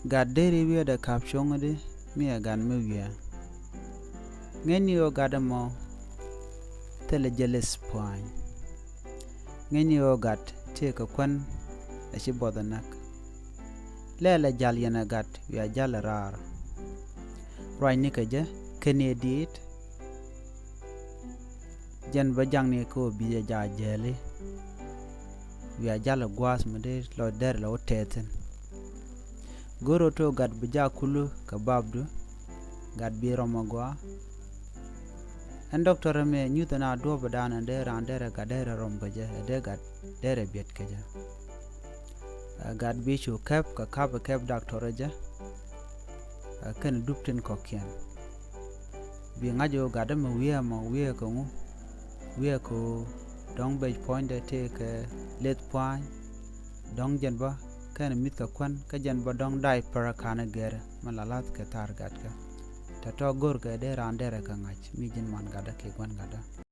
Gad deri wia da kapshong de mi gan me wia. Ngeni o gada mo tele jealous point. Ngeni o gad te ka kwan a shi bodanak. Lela jal yana gad wia jal rar. Roi ni ka je kene dit. Jan bajang ni ko biya ja jeli. Wia jal gwas mede lo der lo teten. Goro to gad bija kulu ka babdu. Gad bi romagwa. En doktor me nyuta na do badana de randere gadere rom gaje de gad dere biet kaje. Gad bi chu kep ka kep doktor je. Ken dupten kokien. Bi ngajo gada me wia ko ngu. Wia ko dong bay point de te ke let point dong jen ba ken mit ka kwan ka jen ba dong dai para kana gere malalat ke tar gad ka. Tato gor ga de randere ka ngach mi jin man gada ke kwan gada.